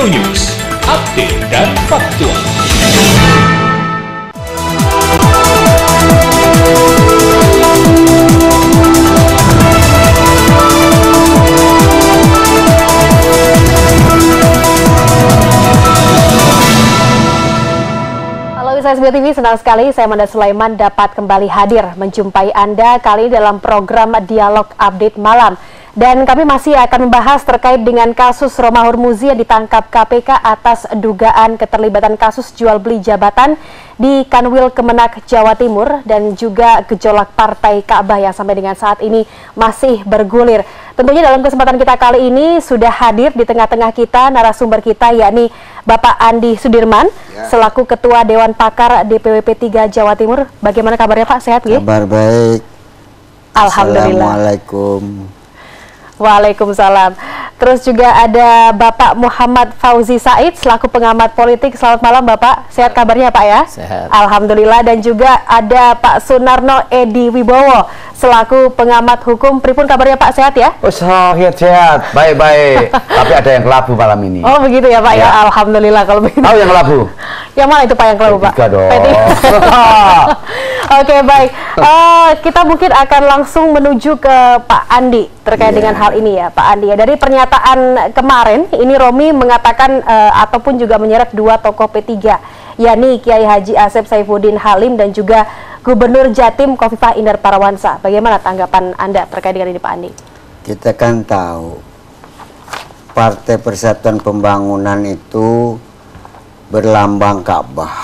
Trio News, update dan faktual. Saya SBY TV, senang sekali saya Manda Sulaiman dapat kembali hadir menjumpai Anda kali ini dalam program Dialog Update Malam. Dan kami masih akan membahas terkait dengan kasus Roma Hurmuzi yang ditangkap KPK atas dugaan keterlibatan kasus jual beli jabatan di Kanwil Kemenak Jawa Timur dan juga gejolak Partai Ka'bah yang sampai dengan saat ini masih bergulir. Tentunya dalam kesempatan kita kali ini sudah hadir di tengah-tengah kita narasumber kita, yakni Bapak Andi Sudirman selaku Ketua Dewan Pakar DPW P3 Jawa Timur. Bagaimana kabarnya Pak? Sehat ya? Kabar baik. Alhamdulillah. Assalamualaikum. Waalaikumsalam. Terus juga ada Bapak Muhammad Fauzi Said selaku pengamat politik. Selamat malam Bapak. Sehat kabarnya Pak ya? Sehat. Alhamdulillah. Dan juga ada Pak Sunarno Edi Wibowo selaku pengamat hukum. Pripun kabarnya Pak? Sehat ya? Oh, sehat. Baik-baik. Tapi ada yang kelabu malam ini. Oh begitu ya Pak ya? Alhamdulillah kalau begitu. Tahu yang kelabu? Yang mana itu Pak yang kelabu Pak? P3 dong. Oke, baik. Kita mungkin akan langsung menuju ke Pak Andi terkait dengan hal ini ya Pak Andi. Ya, dari pernyataan kemarin ini Romi mengatakan ataupun juga menyeret dua tokoh P3, yakni Kiai Haji Asep Saifuddin Halim dan juga Gubernur Jatim Khofifah Indar Parawansa. Bagaimana tanggapan Anda terkait dengan ini Pak Andi? Kita kan tahu Partai Persatuan Pembangunan itu berlambang Ka'bah,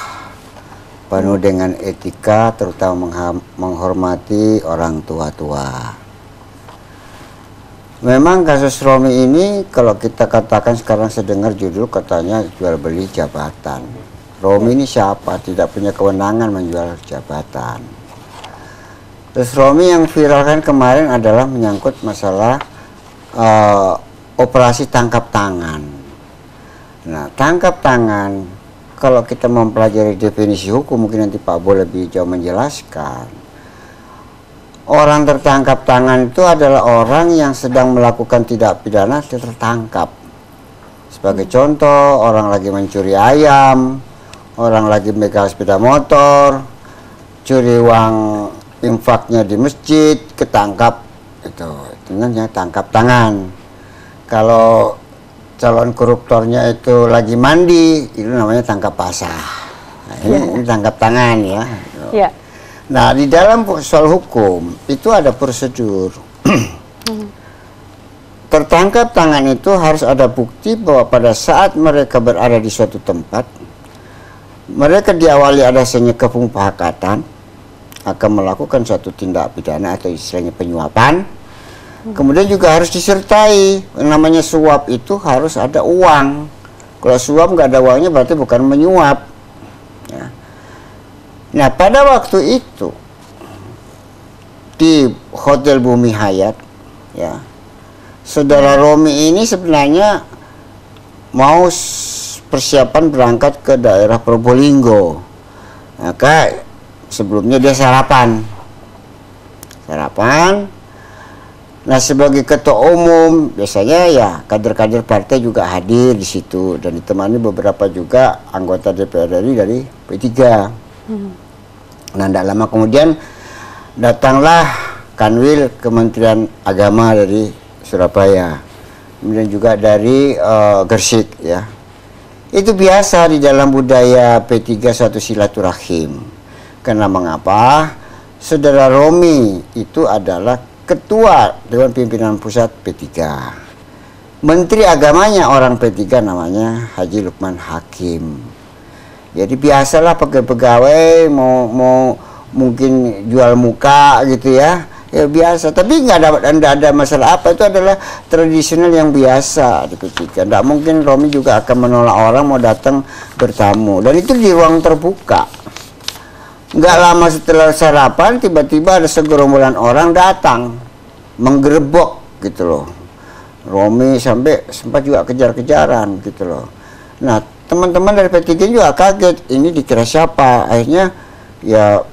penuh dengan etika, terutama menghormati orang tua-tua. Memang kasus Romi ini kalau kita katakan sekarang saya dengar judul katanya jual beli jabatan. Romi ini siapa? Tidak punya kewenangan menjual jabatan. Terus Romi yang viral kan kemarin adalah menyangkut masalah operasi tangkap tangan. Nah, tangkap tangan kalau kita mempelajari definisi hukum, mungkin nanti Pak Bo lebih jauh menjelaskan. Orang tertangkap tangan itu adalah orang yang sedang melakukan tindak pidana tertangkap. Sebagai contoh, orang lagi mencuri ayam, orang lagi megang sepeda motor, curi uang infaknya di masjid, ketangkap. Itu namanya tangkap tangan. Kalau calon koruptornya itu lagi mandi, itu namanya tangkap basah. Nah, ini tangkap tangan ya. Ya. Nah, di dalam soal hukum itu ada prosedur. Tertangkap tangan itu harus ada bukti bahwa pada saat mereka berada di suatu tempat, mereka diawali adanya kepemufakatan akan melakukan suatu tindak pidana atau istilahnya penyuapan. Kemudian juga harus disertai, namanya suap itu harus ada uang. Kalau suap nggak ada uangnya berarti bukan menyuap. Ya. Nah pada waktu itu di Hotel Bumi Hayat, ya, saudara Romi ini sebenarnya mau persiapan berangkat ke daerah Probolinggo. Maka sebelumnya dia sarapan. Nah sebagai ketua umum biasanya ya kader-kader partai juga hadir di situ dan ditemani beberapa juga anggota DPR RI dari P3. Nah tidak lama kemudian datanglah Kanwil Kementerian Agama dari Surabaya, kemudian juga dari Gresik ya. Itu biasa di dalam budaya P3 suatu silaturahim. Karena mengapa? Saudara Romi itu adalah Ketua Dewan Pimpinan Pusat P3. Menteri agamanya orang P3 namanya Haji Lukman Hakim. Jadi biasalah pegawai mau mungkin jual muka gitu ya. Ya biasa, tapi nggak ada masalah apa, itu adalah tradisional yang biasa di P3. Nggak mungkin Romi juga akan menolak orang mau datang bertamu, dan itu di ruang terbuka. Nggak lama setelah sarapan tiba-tiba ada segerombolan orang datang menggerebek gitu loh. Romi sampai sempat juga kejar-kejaran gitu loh. Nah teman-teman dari P3 juga kaget, ini dikira siapa. Akhirnya ya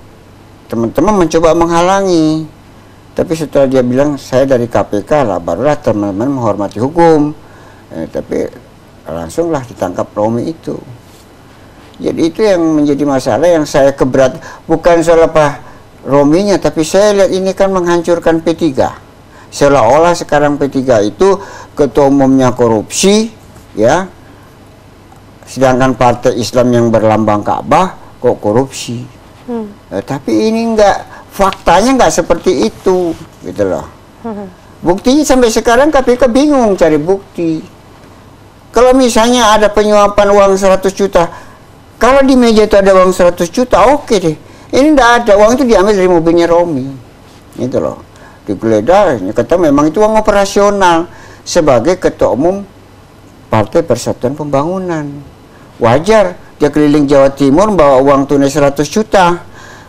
teman-teman mencoba menghalangi, tapi setelah dia bilang saya dari KPK lah, barulah teman-teman menghormati hukum. Tapi langsunglah ditangkap Romi itu. Jadi itu yang menjadi masalah yang saya keberat, bukan soal apa Rominya, tapi saya lihat ini kan menghancurkan P3. Seolah-olah sekarang P3 itu ketua umumnya korupsi, ya. Sedangkan partai Islam yang berlambang Ka'bah kok korupsi. Tapi ini enggak, faktanya enggak seperti itu, gitu loh. Buktinya sampai sekarang KPK bingung cari bukti. Kalau misalnya ada penyuapan uang 100 juta, kalau di meja itu ada uang 100 juta, oke deh. Ini enggak ada, uang itu diambil dari mobilnya Romi, gitu loh. Digeledah, kata memang itu uang operasional sebagai ketua umum Partai Persatuan Pembangunan. Wajar dia keliling Jawa Timur bawa uang tunai 100 juta.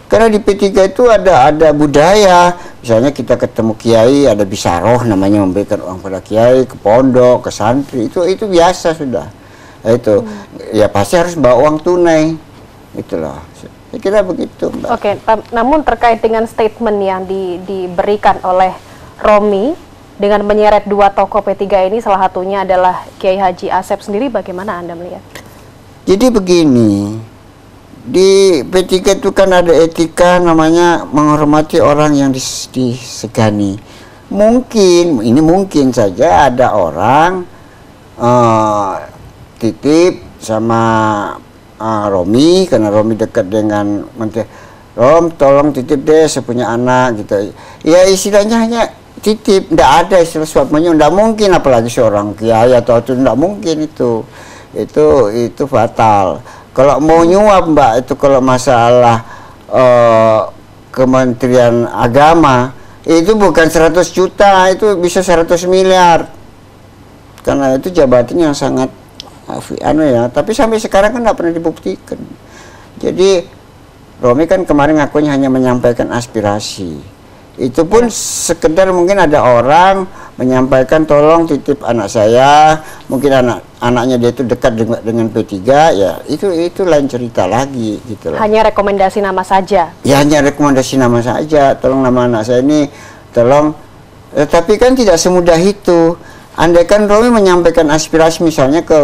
Karena di P3 itu ada budaya, misalnya kita ketemu kiai, ada bisaroh namanya, memberikan uang pada kiai, ke pondok, ke santri, itu biasa sudah. Itu ya pasti harus bawa uang tunai, itulah. Saya kira begitu, Mbak. Oke, namun terkait dengan statement yang diberikan oleh Romi dengan menyeret dua tokoh P3 ini, salah satunya adalah Kiai Haji Asep sendiri, bagaimana Anda melihat? Jadi begini, di P3 itu kan ada etika namanya menghormati orang yang disegani. Mungkin saja ada orang titip sama Romi, karena Romi dekat dengan Menteri. Rom, tolong titip deh, saya punya anak gitu. Ya istilahnya hanya titip, tidak ada istilah suap menyuap, tidak mungkin, apalagi seorang kiai atau itu tidak mungkin itu fatal. Kalau mau nyuap, Mbak, itu kalau masalah Kementerian Agama itu bukan 100 juta, itu bisa 100 miliar, karena itu jabatan yang sangat tapi sampai sekarang kan tidak pernah dibuktikan. Jadi Romi kan kemarin ngakunya hanya menyampaikan aspirasi, itu pun sekedar mungkin ada orang menyampaikan tolong titip anak saya, mungkin anaknya dia itu dekat dengan P3, ya itu lain cerita lagi gitu loh. Hanya rekomendasi nama saja. Ya, hanya rekomendasi nama saja, tolong nama anak saya ini tolong. Tapi kan tidak semudah itu. Andaikan Romi menyampaikan aspirasi misalnya ke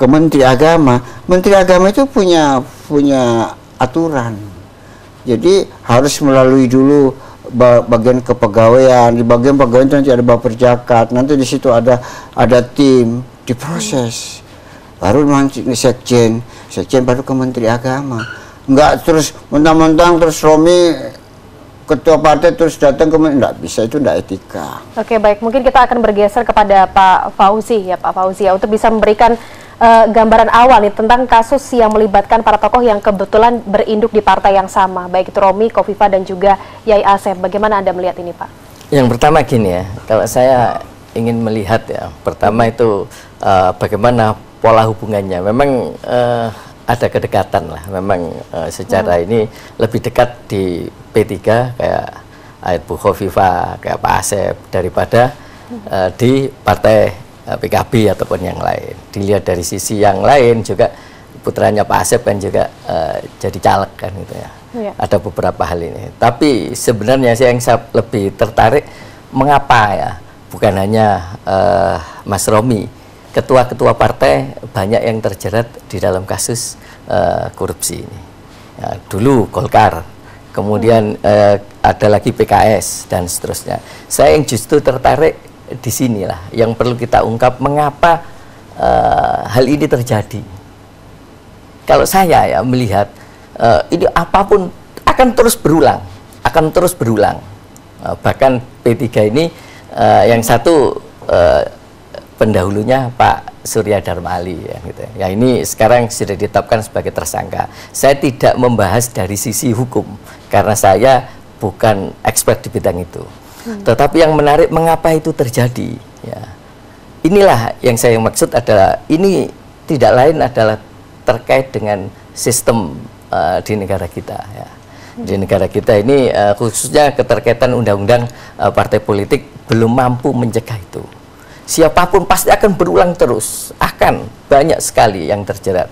Menteri Agama, Menteri Agama itu punya aturan. Jadi harus melalui dulu bagian kepegawaian, di bagian pegawaian nanti ada baper zakat, nanti di situ ada tim diproses, baru nanti sekjen baru ke Menteri Agama. Enggak terus mentang-mentang terus Romi ketua partai terus datang ke enggak bisa, itu enggak etika. Oke, baik, mungkin kita akan bergeser kepada Pak Fauzi ya, Pak Fauzi ya, untuk bisa memberikan gambaran awal nih tentang kasus yang melibatkan para tokoh yang kebetulan berinduk di partai yang sama, baik itu Romi, Kofifa dan juga Yai Asep. Bagaimana Anda melihat ini, Pak? Yang pertama gini ya, kalau saya ingin melihat ya, pertama itu bagaimana pola hubungannya. Memang ada kedekatan lah, memang secara ini lebih dekat di P3 kayak Bu Kofifa, kayak Pak Asep daripada di partai PKB ataupun yang lain. Dilihat dari sisi yang lain juga putranya Pak Asep kan juga jadi caleg kan gitu ya. Ada beberapa hal ini. Tapi sebenarnya yang saya lebih tertarik mengapa ya, bukan hanya Mas Romi, ketua-ketua partai banyak yang terjerat di dalam kasus korupsi ini. Ya, dulu Golkar, kemudian ada lagi PKS dan seterusnya. Saya yang justru tertarik di sinilah yang perlu kita ungkap mengapa hal ini terjadi. Kalau saya ya melihat ini apapun akan terus berulang, bahkan P3 ini yang satu pendahulunya Pak Surya Dharma Ali ya, gitu. Ya ini sekarang sudah ditetapkan sebagai tersangka. Saya tidak membahas dari sisi hukum karena saya bukan expert di bidang itu. Tetapi yang menarik mengapa itu terjadi ya. Inilah yang saya maksud adalah ini tidak lain adalah terkait dengan sistem di negara kita ya. Di negara kita ini khususnya keterkaitan undang-undang partai politik belum mampu mencegah itu. Siapapun pasti akan berulang terus, akan banyak sekali yang terjerat.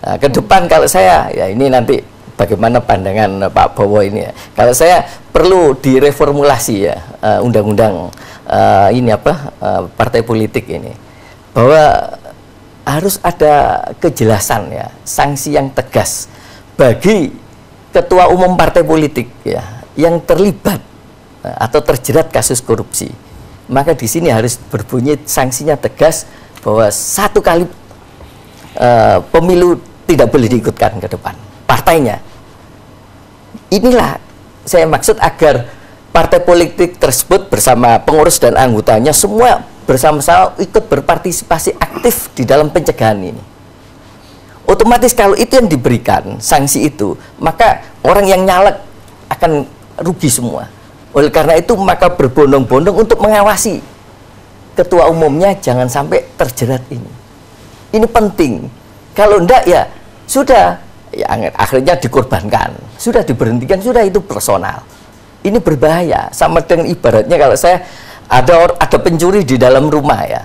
Nah, ke depan kalau saya ya ini nanti bagaimana pandangan Pak Bowo ini ya. Kalau saya perlu direformulasi ya undang-undang ini partai politik ini. bahwa harus ada kejelasan ya, sanksi yang tegas bagi ketua umum partai politik ya yang terlibat atau terjerat kasus korupsi. Maka di sini harus berbunyi sanksinya tegas bahwa 1 kali pemilu tidak boleh diikutkan ke depan partainya. Inilah saya maksud, agar partai politik tersebut bersama pengurus dan anggotanya semua bersama-sama ikut berpartisipasi aktif di dalam pencegahan ini. Otomatis kalau itu yang diberikan sanksi itu, maka orang yang nyalek akan rugi semua. Oleh karena itu maka berbondong-bondong untuk mengawasi ketua umumnya jangan sampai terjerat ini. Ini penting. Kalau enggak ya sudah, ya akhirnya dikorbankan, sudah diberhentikan, sudah, itu personal. Ini berbahaya. Sama dengan ibaratnya kalau saya ada pencuri di dalam rumah ya,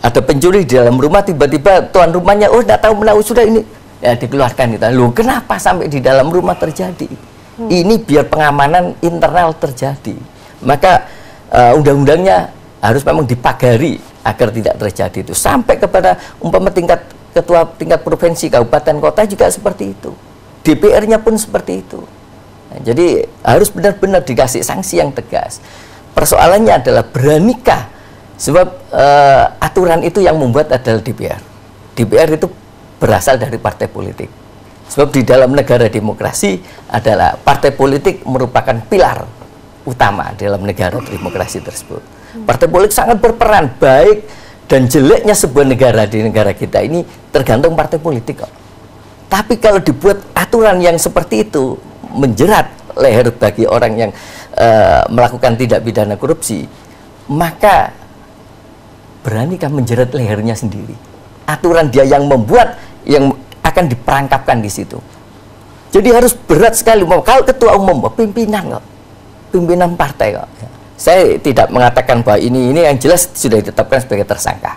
ada pencuri di dalam rumah, tiba-tiba tuan rumahnya tidak tahu menahu, sudah ini ya dikeluarkan kita. Loh, kenapa sampai di dalam rumah terjadi? Ini biar pengamanan internal terjadi. Maka undang-undangnya harus memang dipagari agar tidak terjadi itu. Sampai kepada umpama tingkat ketua tingkat provinsi, kabupaten, kota juga seperti itu. DPR-nya pun seperti itu. Nah, jadi harus benar-benar dikasih sanksi yang tegas. Persoalannya adalah beranikah, sebab aturan itu yang membuat adalah DPR. DPR itu berasal dari partai politik. Sebab di dalam negara demokrasi adalah partai politik merupakan pilar utama dalam negara demokrasi tersebut. Partai politik sangat berperan, baik dan jeleknya sebuah negara di negara kita ini tergantung partai politik kok. Tapi kalau dibuat aturan yang seperti itu menjerat leher bagi orang yang melakukan tindak pidana korupsi, maka beranikah menjerat lehernya sendiri? Aturan dia yang membuat, yang akan diperangkapkan di situ. Jadi harus berat sekali. Kalau ketua umum, pimpinan kok, pimpinan partai kok. Saya tidak mengatakan bahwa ini yang jelas sudah ditetapkan sebagai tersangka.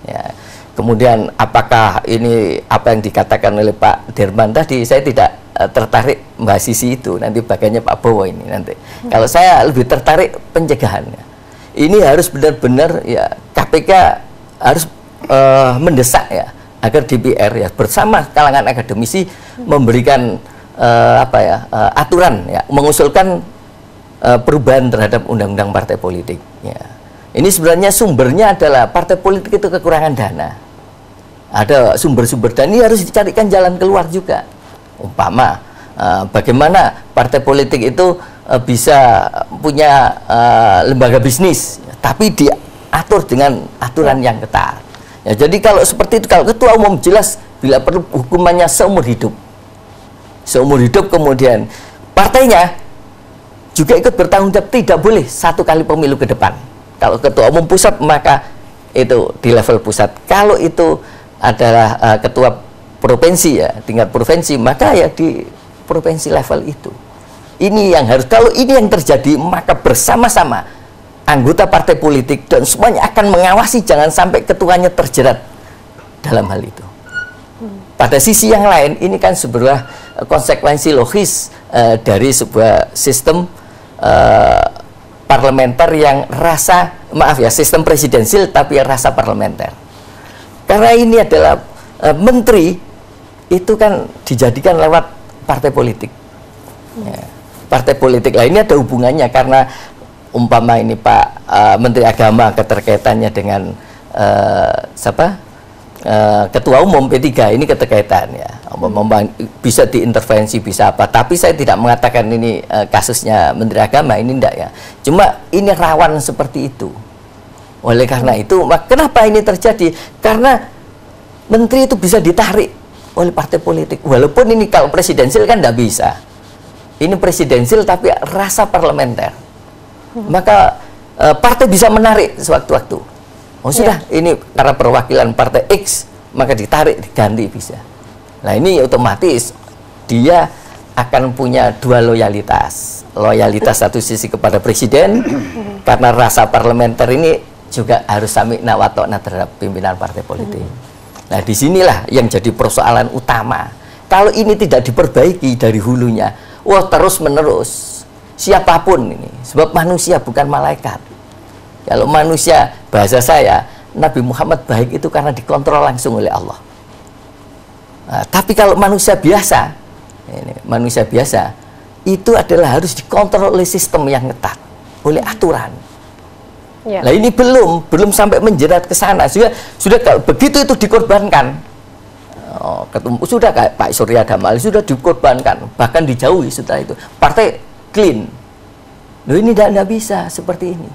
Ya. Kemudian apakah ini apa yang dikatakan oleh Pak Dirman tadi, saya tidak tertarik membahas sisi itu. Nanti bagiannya Pak Bowo ini nanti. Kalau saya lebih tertarik pencegahannya. Ini harus benar-benar ya, KPK harus mendesak ya, agar DPR ya bersama kalangan akademisi memberikan aturan ya, mengusulkan perubahan terhadap undang-undang partai politik ya. Ini sebenarnya sumbernya adalah partai politik itu kekurangan dana. Ada sumber-sumber dan ini harus dicarikan jalan keluar juga. Umpama bagaimana partai politik itu bisa punya lembaga bisnis, tapi diatur dengan aturan yang ketat. Ya, jadi kalau seperti itu, kalau ketua umum jelas bila perlu hukumannya seumur hidup. Seumur hidup, kemudian partainya juga ikut bertanggung jawab, tidak boleh 1 kali pemilu ke depan. Kalau ketua umum pusat maka itu di level pusat. Kalau itu adalah ketua provinsi ya, tingkat provinsi, maka ya di provinsi level itu. Ini yang harus, kalau ini yang terjadi maka bersama-sama anggota partai politik dan semuanya akan mengawasi jangan sampai ketuanya terjerat dalam hal itu. Pada sisi yang lain, ini kan sebuah konsekuensi logis dari sebuah sistem parlementer yang sistem presidensil tapi rasa parlementer. Karena ini adalah menteri itu kan dijadikan lewat partai politik. Ya, partai politik lainnya ada hubungannya karena umpama ini Pak Menteri Agama keterkaitannya dengan Ketua Umum P3, ini keterkaitan ya, bisa diintervensi, bisa apa, tapi saya tidak mengatakan ini kasusnya Menteri Agama, ini enggak ya, cuma ini rawan seperti itu. Oleh karena itu, kenapa ini terjadi? Karena menteri itu bisa ditarik oleh partai politik, walaupun ini kalau presidensil kan enggak bisa, ini presidensil tapi rasa parlementer. Maka partai bisa menarik sewaktu-waktu. Oh sudah, ini karena perwakilan partai X, maka ditarik, diganti bisa. Nah ini otomatis dia akan punya dua loyalitas. Loyalitas satu sisi kepada presiden, karena rasa parlementer ini juga harus samikna wa ta'na terhadap pimpinan partai politik. Nah disinilah yang jadi persoalan utama. Kalau ini tidak diperbaiki dari hulunya, wah terus-menerus. Siapapun ini, sebab manusia bukan malaikat. Kalau manusia, bahasa saya, Nabi Muhammad baik itu karena dikontrol langsung oleh Allah. Nah, tapi kalau manusia biasa, manusia biasa itu adalah harus dikontrol oleh sistem yang ketat, oleh aturan. Ya. Nah ini belum sampai menjerat ke sana. Sudah begitu itu dikorbankan. Ketemu sudah kayak Pak Surya Damal sudah dikorbankan, bahkan dijauhi setelah itu. Partai clean. Loh ini tidak bisa seperti ini.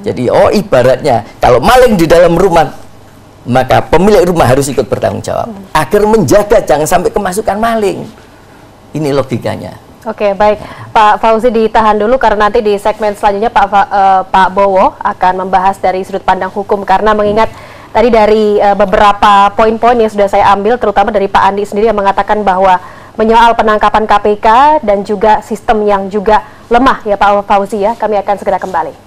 Jadi ibaratnya kalau maling di dalam rumah, maka pemilik rumah harus ikut bertanggung jawab agar menjaga jangan sampai kemasukan maling. Ini logikanya. Oke, baik. Pak Fauzi ditahan dulu karena nanti di segmen selanjutnya Pak Bowo akan membahas dari sudut pandang hukum, karena mengingat tadi dari beberapa poin-poin yang sudah saya ambil, terutama dari Pak Andi sendiri yang mengatakan bahwa menyoal penangkapan KPK dan juga sistem yang juga lemah ya Pak Fauzi ya. Kami akan segera kembali.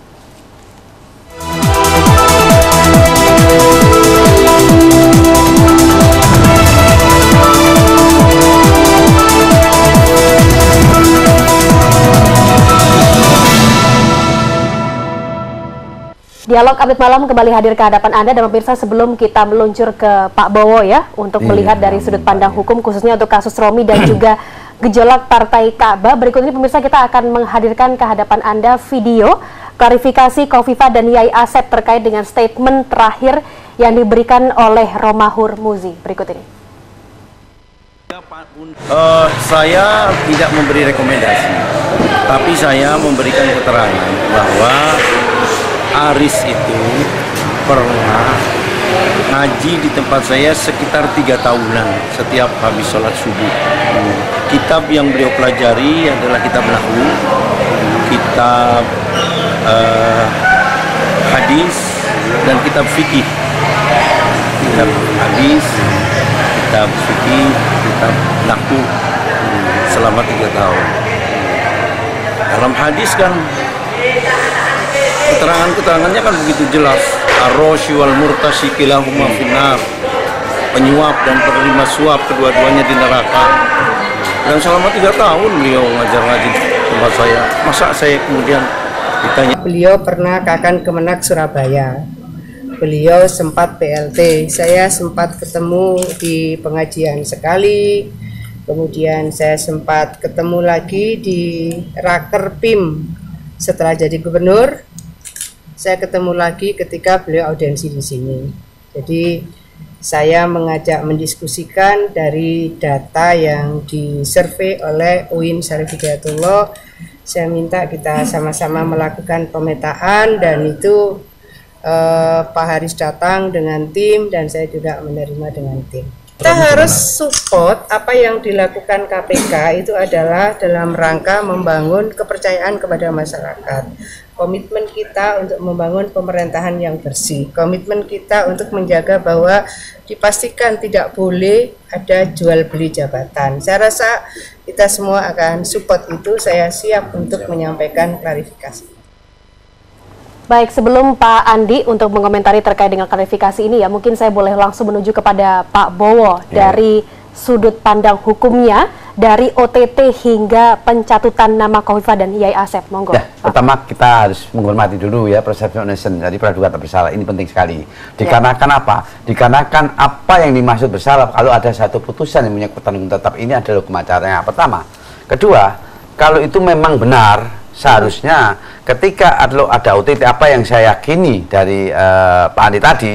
Dialog Update Malam kembali hadir ke hadapan Anda, dan pemirsa, sebelum kita meluncur ke Pak Bowo ya untuk melihat dari sudut pandang hukum khususnya untuk kasus Romi dan juga gejolak Partai Ka'bah, berikut ini pemirsa kita akan menghadirkan ke hadapan Anda video klarifikasi Khofifah dan Yai Asep terkait dengan statement terakhir yang diberikan oleh Romahur Muzi. Berikut ini. Saya tidak memberi rekomendasi, tapi saya memberikan keterangan bahwa Aris itu pernah ngaji di tempat saya sekitar 3 tahunan setiap habis sholat subuh. Kitab yang beliau pelajari adalah kitab Nahwu, kitab hadis, dan kitab fikih. Kitab hadis, kitab fikih, kitab Nahwu selama 3 tahun. Dalam hadis kan keterangannya kan begitu jelas. Ar-rashi wal murtashi kilahuma finnar. Penyuap dan penerima suap kedua-duanya di neraka. Dan selama 3 tahun beliau ngajar ngaji di tempat saya. Masa saya kemudian ditanya? Beliau pernah Kakan Kemenak Surabaya. Beliau sempat PLT. Saya sempat ketemu di pengajian sekali. Kemudian saya sempat ketemu lagi di Raker PIM setelah jadi gubernur. Saya ketemu lagi ketika beliau audiensi di sini. Jadi saya mengajak mendiskusikan dari data yang disurvei oleh UIN Syarif Hidayatullah. Saya minta kita sama-sama melakukan pemetaan, dan itu Pak Haris datang dengan tim dan saya juga menerima dengan tim. Kita harus support apa yang dilakukan KPK itu adalah dalam rangka membangun kepercayaan kepada masyarakat. Komitmen kita untuk membangun pemerintahan yang bersih, komitmen kita untuk menjaga bahwa dipastikan tidak boleh ada jual beli jabatan. Saya rasa kita semua akan support itu. Saya siap untuk menyampaikan klarifikasi. Baik, sebelum Pak Andi untuk mengomentari terkait dengan klarifikasi ini ya, mungkin saya boleh langsung menuju kepada Pak Bowo dari sudut pandang hukumnya, dari OTT hingga pencatutan nama Khofifah dan Yai Asep. Monggo. Ya, pertama kita harus menghormati dulu ya presumption of innocence, jadi praduga tak bersalah, ini penting sekali. Dikarenakan apa? Dikarenakan apa yang dimaksud bersalah kalau ada satu putusan yang punya kekuatan hukum tetap, ini adalah hukum acaranya. Pertama. Kedua, kalau itu memang benar, seharusnya ketika ada OTT apa yang saya yakini dari Pak Andi tadi,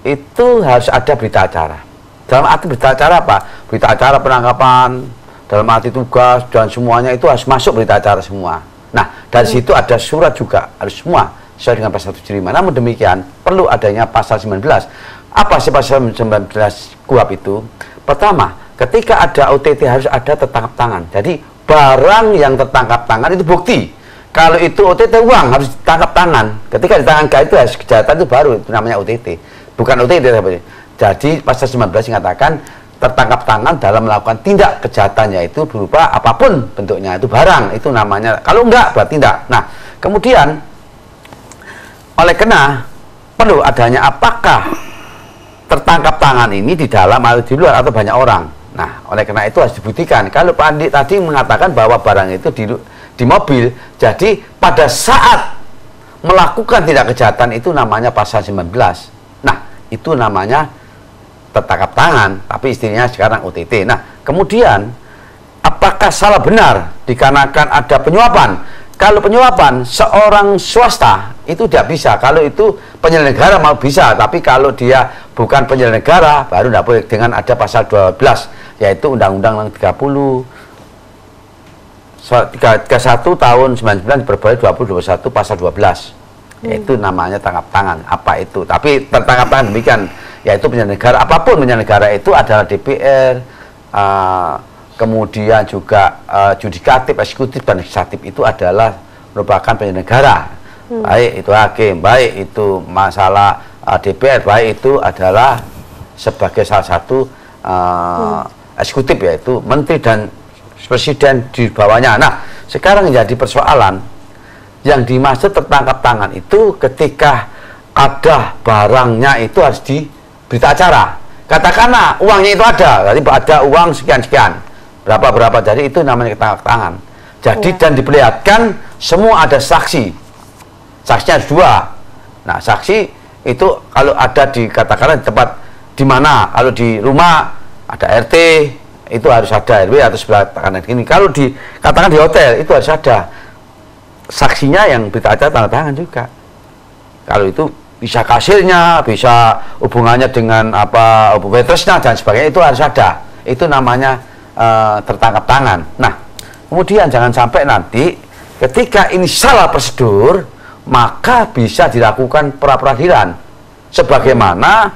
itu harus ada berita acara. Dalam arti berita acara apa? Berita acara penangkapan, dalam arti tugas dan semuanya itu harus masuk berita acara semua. Nah, dari situ ada surat juga, harus semua sesuai dengan pasal 75. Namun demikian, perlu adanya pasal 19. Apa sih pasal 19 KUHP itu? Pertama, ketika ada OTT harus ada tertangkap tangan. Jadi, barang yang tertangkap tangan itu bukti. Kalau itu OTT uang harus ditangkap tangan. Ketika ditangkap itu harus kejahatan, itu baru itu namanya OTT. Bukan OTT. Jadi pasal 19 mengatakan tertangkap tangan dalam melakukan tindak kejahatannya itu berupa apapun bentuknya, itu barang, itu namanya. Kalau enggak berarti enggak. Nah, kemudian oleh karena perlu adanya apakah tertangkap tangan ini di dalam atau di luar atau banyak orang. Nah, oleh karena itu harus dibuktikan. Kalau Pak Andi tadi mengatakan bahwa barang itu di mobil, jadi pada saat melakukan tindak kejahatan itu namanya pasal 19. Nah, itu namanya tertangkap tangan, tapi istrinya sekarang OTT. Nah, kemudian apakah salah benar dikarenakan ada penyuapan? Kalau penyuapan seorang swasta itu tidak bisa, kalau itu penyelenggara mau bisa, tapi kalau dia bukan penyelenggara baru tidak boleh, dengan ada pasal 12 yaitu Undang-Undang 31 tahun 99 berboleh 2021 pasal 12. Yaitu namanya tangkap tangan. Apa itu? Tapi tertangkap tangan demikian, yaitu penyelenggara, apapun penyelenggara itu adalah DPR, kemudian juga yudikatif, eksekutif, dan legislatif itu adalah merupakan penyelenggara. Baik itu hakim, baik itu masalah DPR, baik itu adalah sebagai salah satu eksekutif, yaitu menteri dan presiden di bawahnya. Nah, sekarang jadi persoalan yang dimaksud tertangkap tangan itu ketika ada barangnya itu harus di berita acara. Katakanlah uangnya itu ada, jadi ada uang sekian-sekian, berapa-berapa, jadi itu namanya tertangkap tangan. Jadi dan diperlihatkan semua ada saksi. Saksinya ada 2. Nah, saksi itu kalau ada di katakanlah di tempat di mana, kalau di rumah ada RT itu harus ada, RW atau sebelah kanan ini. Kalau di katakan di hotel itu harus ada saksinya yang berita acara tanda tangan juga. Kalau itu bisa kasirnya, bisa hubungannya dengan apa waitersnya dan sebagainya, itu harus ada. Itu namanya tertangkap tangan. Nah, kemudian jangan sampai nanti ketika ini salah prosedur, maka bisa dilakukan pra-peradilan. Sebagaimana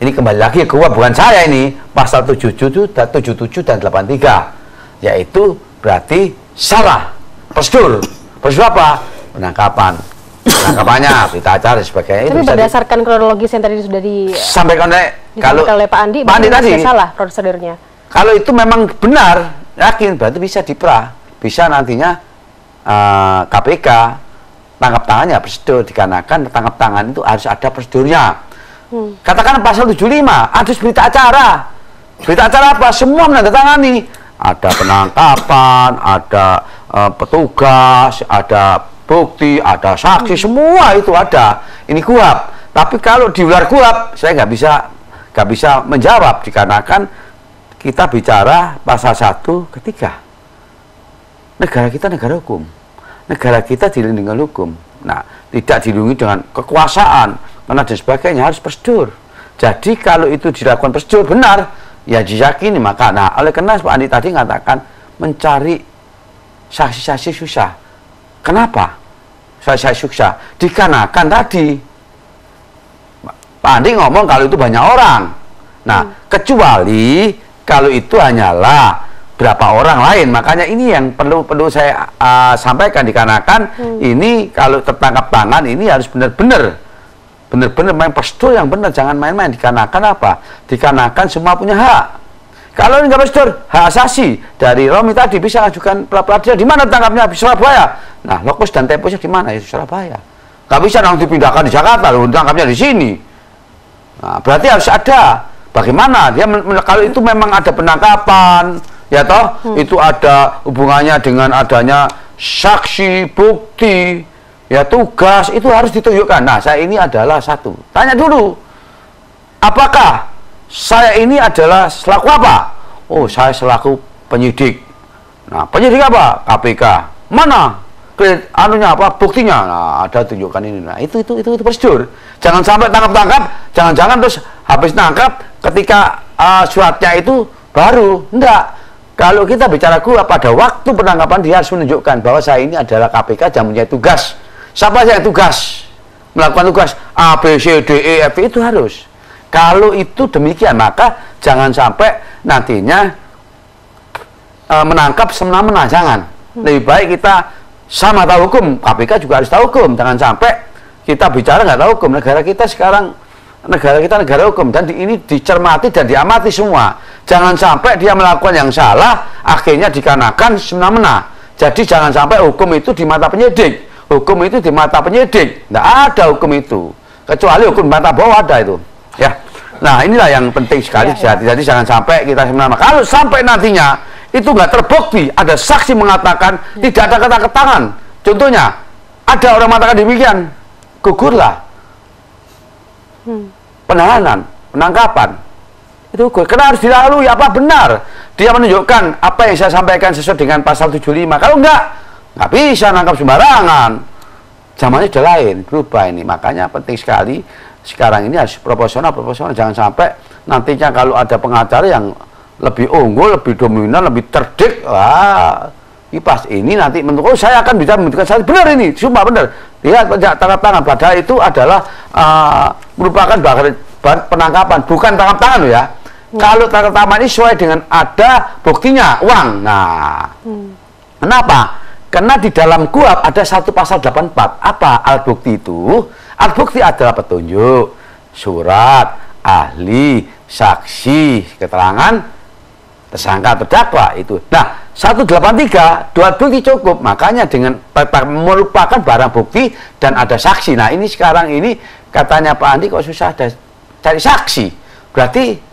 ini kembali lagi ke bukan saya ini, pasal 77 dan 83, yaitu berarti salah prosedur. Prosedur apa? Penangkapannya, berita acara dan sebagainya. Tapi itu berdasarkan kronologis yang tadi sudah disampaikan oleh Pak Andi, tadi salah prosedurnya. Kalau itu memang benar, yakin, berarti bisa bisa nantinya KPK tangkap tangannya prosedur, dikarenakan tangkap tangan itu harus ada prosedurnya. Katakan pasal 75, ada berita acara. Berita acara apa? Semua menandatangani. Ada penangkapan, ada petugas, ada bukti, ada saksi, semua itu ada. Ini KUHP. Tapi kalau di luar KUHP, saya nggak bisa menjawab, dikarenakan kita bicara pasal 1 ketika negara kita negara hukum. Negara kita dilindungi dengan hukum. Nah, tidak dilindungi dengan kekuasaan, karena dan sebagainya, harus prosedur. Jadi kalau itu dilakukan prosedur benar, ya diyakini, maka nah oleh karena Pak Andi tadi mengatakan mencari saksi-saksi susah. Kenapa saksi-saksi susah? Dikarenakan tadi Pak Andi ngomong kalau itu banyak orang. Nah, kecuali kalau itu hanyalah berapa orang lain. Makanya ini yang perlu saya sampaikan, dikarenakan ini kalau tertangkap tangan ini harus benar-benar main prosedur yang benar, jangan main-main. Dikarenakan apa? Dikarenakan semua punya hak. Kalau ini nggak prosedur, hak asasi dari Romi tadi bisa ajukan pra-peradilan. Di mana tangkapnya? Di Surabaya. Nah, lokus dan temposnya di mana? Ya Surabaya. Nggak bisa langsung dipindahkan di Jakarta, loh, tangkapnya di sini. Nah, berarti harus ada. Bagaimana dia kalau itu memang ada penangkapan, ya toh, itu ada hubungannya dengan adanya saksi, bukti, ya tugas, itu harus ditunjukkan. Nah, saya ini adalah satu. Tanya dulu, apakah saya ini adalah selaku apa? Oh, saya selaku penyidik. Nah, penyidik apa? KPK. Mana? Anunya apa? Buktinya. Nah, ada tunjukkan ini. Nah, itu prosedur. Jangan sampai tangkap-tangkap, jangan-jangan terus habis nangkap ketika suratnya itu baru. Enggak. Kalau kita bicara pada waktu penangkapan dia harus menunjukkan bahwa saya ini adalah KPK yang punya tugas. Siapa yang tugas? Melakukan tugas A, B, C, D, E, F, itu harus. Kalau itu demikian, maka jangan sampai nantinya menangkap semena-mena, jangan. Lebih baik kita sama tahu hukum, KPK juga harus tahu hukum. Jangan sampai kita bicara nggak tahu hukum. Negara kita sekarang, negara hukum, dan ini dicermati dan diamati semua. Jangan sampai dia melakukan yang salah, akhirnya dikarenakan semena-mena. Jadi jangan sampai hukum itu di mata penyidik. Hukum itu di mata penyidik. Nggak ada hukum itu. Kecuali hukum mata bawah ada itu. Ya. Nah, inilah yang penting sekali. Jadi jangan sampai kita semena-mena. Kalau sampai nantinya itu nggak terbukti, ada saksi mengatakan tidak ada kata ketangan. Contohnya, ada orang mengatakan demikian, gugurlah. penahanan, penangkapan. Itu karena harus dilalui apa benar dia menunjukkan apa yang saya sampaikan sesuai dengan pasal 75. Kalau nggak bisa nangkap sembarangan. Zamannya sudah lain, berubah ini. Makanya penting sekali sekarang ini harus proporsional. Jangan sampai nantinya kalau ada pengacara yang lebih unggul, lebih dominan, lebih cerdik, wah, pas ini nanti menurut saya akan bisa membuktikan saya benar ini, sumpah benar. Lihat tangkap tangan, padahal itu adalah merupakan bahan penangkapan, bukan tangkap tangan loh ya. Kalau tangkap tangan ini sesuai dengan ada buktinya, uang. Nah, kenapa? Karena di dalam KUHP ada satu pasal 84. Apa alat bukti itu? Alat bukti adalah petunjuk, surat, ahli, saksi, keterangan, tersangka, terdakwa itu. Nah, 183, dua bukti cukup. Makanya dengan merupakan barang bukti dan ada saksi. Nah, ini sekarang ini katanya Pak Andi kok susah ada cari saksi. Berarti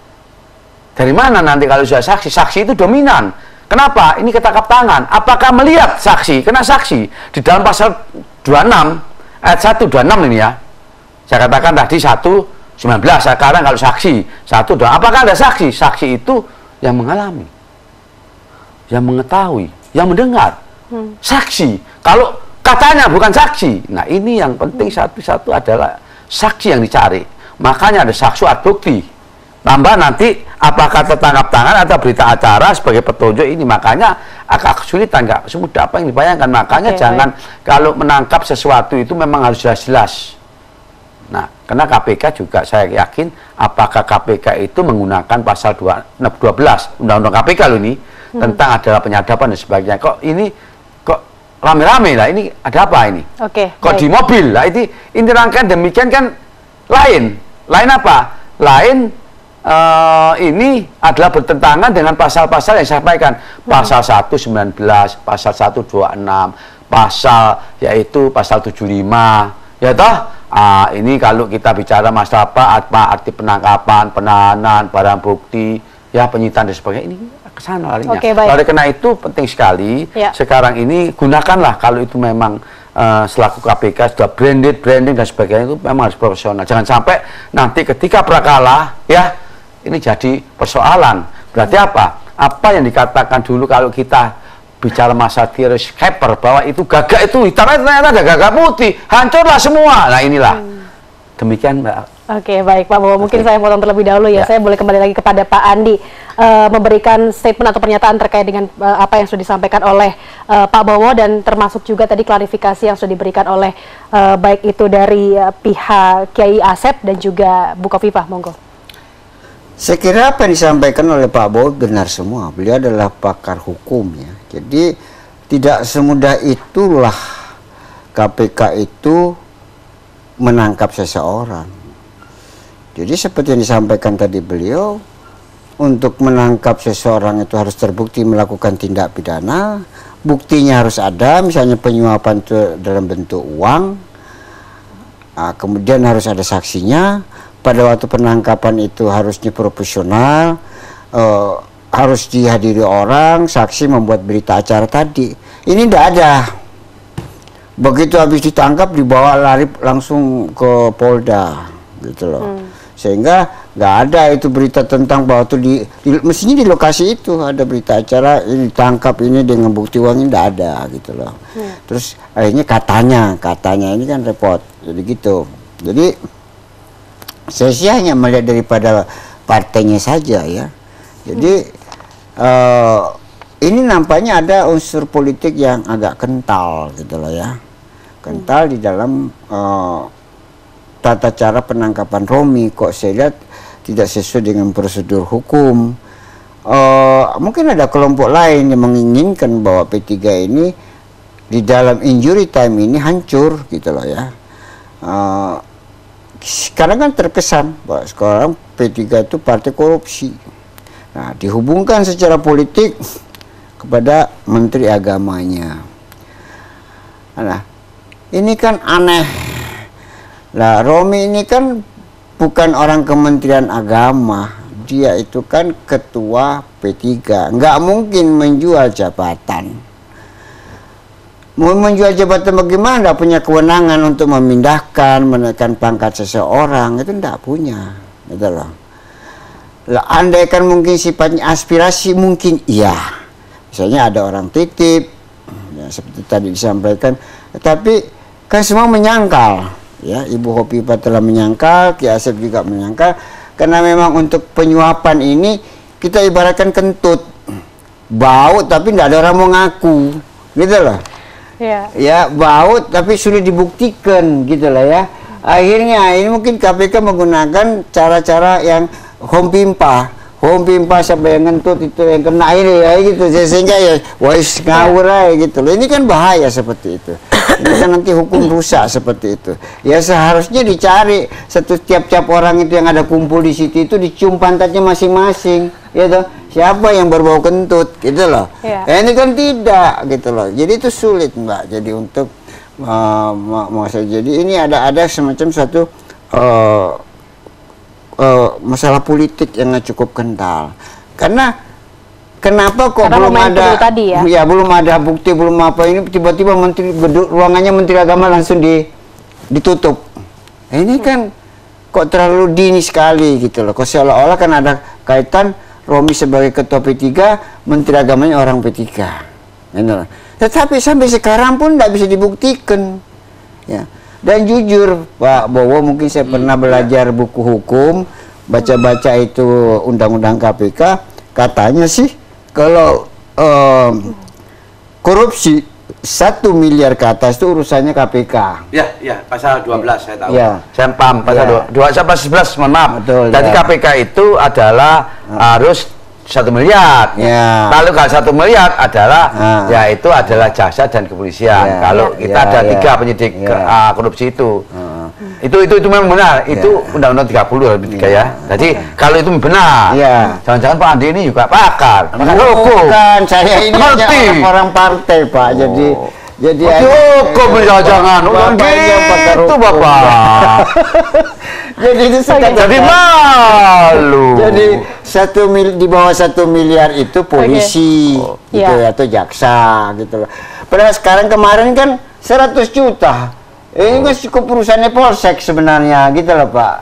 dari mana nanti kalau sudah saksi? Saksi itu dominan. Kenapa? Ini ketangkap tangan. Apakah melihat saksi? Kena saksi. Di dalam pasal 26, ayat 126 ini ya. Saya katakan tadi 119. Sekarang kalau saksi, 1, 2. Apakah ada saksi? Saksi itu yang mengalami, yang mengetahui, yang mendengar. Saksi. Kalau katanya bukan saksi. Nah, ini yang penting satu-satu adalah saksi yang dicari. Makanya ada saksi alat bukti. Tambah nanti apakah tertangkap tangan atau berita acara sebagai petunjuk ini. Makanya agak kesulitan, nggak semudah apa yang dibayangkan. Makanya jangan kalau menangkap sesuatu itu memang harus jelas-jelas. Nah, karena KPK juga saya yakin apakah KPK itu menggunakan pasal 12 Undang-Undang KPK loh ini tentang adalah penyadapan dan sebagainya. Kok ini kok rame-rame lah, ini ada apa ini? Kok di mobil lah, ini rangkaian demikian kan lain apa? Lain ini adalah bertentangan dengan pasal-pasal yang saya sampaikan. Pasal 119, pasal 126, pasal yaitu pasal 75. Ya toh? Ini kalau kita bicara masalah apa arti penangkapan, penahanan, barang bukti, ya penyitaan dan sebagainya, ini ke sana larinya. Oleh karena itu penting sekali sekarang ini gunakanlah kalau itu memang selaku KPK sudah branding dan sebagainya, itu memang harus profesional. Jangan sampai nanti ketika prakalah ya ini jadi persoalan. Berarti apa? Apa yang dikatakan dulu kalau kita bicara masa teroris hacker bahwa itu gagak itu hitam, ternyata ada gagak putih, hancurlah semua. Nah, inilah. Demikian, Mbak. Oke, baik Pak Bowo. Mungkin saya potong terlebih dahulu ya. Saya boleh kembali lagi kepada Pak Andi memberikan statement atau pernyataan terkait dengan apa yang sudah disampaikan oleh Pak Bowo dan termasuk juga tadi klarifikasi yang sudah diberikan oleh baik itu dari pihak Kiai Asep dan juga Bu Khofifah. Monggo. Saya kira apa yang disampaikan oleh Pak Bowo benar semua. Beliau adalah pakar hukum ya. Jadi tidak semudah itulah KPK itu menangkap seseorang. Jadi seperti yang disampaikan tadi beliau, untuk menangkap seseorang itu harus terbukti melakukan tindak pidana, buktinya harus ada, misalnya penyuapan itu dalam bentuk uang, kemudian harus ada saksinya. Pada waktu penangkapan itu harusnya profesional, harus dihadiri orang, saksi membuat berita acara tadi. Ini tidak ada. Begitu habis ditangkap dibawa lari langsung ke Polda, gitu loh. Sehingga nggak ada itu berita tentang bahwa itu mestinya di lokasi itu ada berita acara ini ditangkap ini dengan bukti uang, ini tidak ada, gitu loh. Terus akhirnya katanya ini kan repot, jadi gitu. Jadi saya sih hanya melihat daripada partainya saja ya. Jadi ini nampaknya ada unsur politik yang agak kental, gitu loh ya. Kental di dalam tata cara penangkapan Romi. Kok saya lihat tidak sesuai dengan prosedur hukum. Mungkin ada kelompok lain yang menginginkan bahwa P3 ini di dalam injury time ini hancur, gitu loh ya. Sekarang kan terkesan bahwa sekarang P3 itu partai korupsi. Nah, dihubungkan secara politik kepada Menteri Agamanya. Nah, ini kan aneh. Lah, Romi ini kan bukan orang Kementerian Agama. Dia itu kan ketua P3. Nggak mungkin menjual jabatan. Mau menjual jabatan bagaimana? Punya kewenangan untuk memindahkan, menaikkan pangkat seseorang, itu tidak punya, gitu loh. Lah, andaikan mungkin sifatnya aspirasi, mungkin iya. Misalnya ada orang titip, ya, seperti tadi disampaikan, tapi kan semua menyangkal, ya. Ibu Hopipa telah menyangkal, Ki Asep juga menyangkal, karena memang untuk penyuapan ini kita ibaratkan kentut, bau tapi tidak ada orang mau ngaku, gitu loh. Ya, bau tapi sudah dibuktikan, gitu lah ya. Akhirnya ini mungkin KPK menggunakan cara-cara yang home pimpa sampai yang ngentut itu yang kena ini ya gitu, sehingga ya wais ngawur aja gitu loh. Ini kan bahaya seperti itu. Ini kan nanti hukum rusak seperti itu. Ya seharusnya dicari tiap-tiap orang itu yang ada kumpul di situ itu dicium pantatnya masing-masing, ya toh. Siapa yang berbau kentut, gitu loh. Ini kan tidak, gitu loh. Jadi itu sulit, Mbak. Jadi untuk jadi ini ada semacam satu masalah politik yang cukup kental. Karena kenapa kok belum ada tadi, ya belum ada bukti, belum apa, ini tiba-tiba ruangannya Menteri Agama langsung ditutup. Ini kan kok terlalu dini sekali, gitu loh. Kok seolah-olah kan ada kaitan Romi sebagai ketua P3, Menteri Agamanya orang P3. Gitu loh. Tetapi sampai sekarang pun tidak bisa dibuktikan. Ya. Dan jujur Pak Bowo, mungkin saya pernah belajar buku hukum, baca-baca itu undang-undang KPK, katanya sih kalau korupsi 1 miliar ke atas itu urusannya KPK. Ya, pasal 12 saya tahu. Ya. Saya paham pasal 11, mohon maaf. Betul, jadi ya. KPK itu adalah harus 1 miliar. Ya. Kalau kalau 1 miliar adalah ya itu adalah jaksa dan kepolisian. Ya. Kalau kita ada 3 penyidik korupsi itu. Itu memang benar. Itu Undang-Undang 30 ya. Jadi kalau itu benar. Jangan-jangan Pak Andi ini juga pakar hukum. Bukan, saya ini hanya orang partai, Pak. Jadi hukum jangan gitu, Bapak. Jadi itu jadi malu. Jadi di bawah 1 miliar itu polisi, gitu ya, atau jaksa, gitu loh. Padahal sekarang kemarin kan 100 juta. Ini kan cukup perusahaannya Polsek sebenarnya, gitu loh Pak.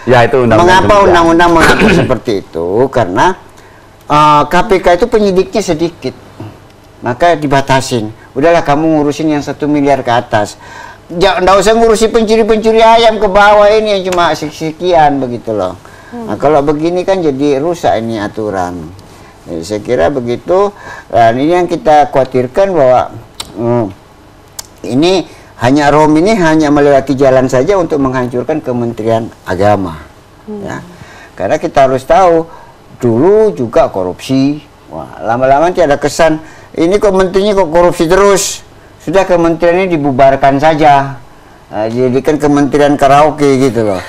Ya itu mengapa undang-undang mengatur seperti itu? Karena KPK itu penyidiknya sedikit, maka dibatasin. Udahlah kamu ngurusin yang 1 miliar ke atas. Nggak usah ngurusi pencuri-pencuri ayam ke bawah ini yang cuma sekian begitu loh. Nah kalau begini kan jadi rusak ini aturan. Jadi, saya kira begitu. Dan ini yang kita khawatirkan bahwa ini Romi ini hanya melewati jalan saja untuk menghancurkan Kementerian Agama. Ya. Karena kita harus tahu dulu juga korupsi. Wah, lama-lama nanti ada kesan ini kok menterinya kok korupsi terus. Sudah kementerian ini dibubarkan saja. Jadikan kementerian karaoke gitu loh.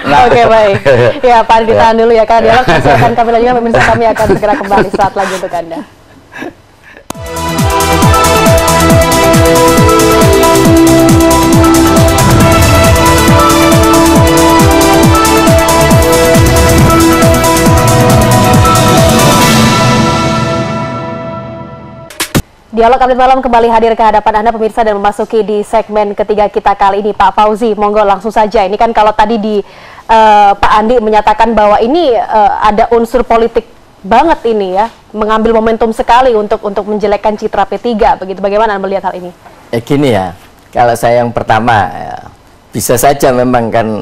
Oke, baik. Ya, Pak Andi ditahan dulu ya, karena dialog masih akan kami lanjutkan. Pemirsa, kami akan segera kembali saat lagi untuk Anda. Dialog Update Malam kembali hadir ke hadapan Anda pemirsa dan memasuki di segmen ketiga kita kali ini. Pak Fauzi, monggo langsung saja. Ini kan kalau tadi Pak Andi menyatakan bahwa ini ada unsur politik banget ini ya, mengambil momentum sekali untuk menjelekkan citra P3. Begitu, bagaimana Anda melihat hal ini? Gini ya, kalau saya yang pertama bisa saja memang kan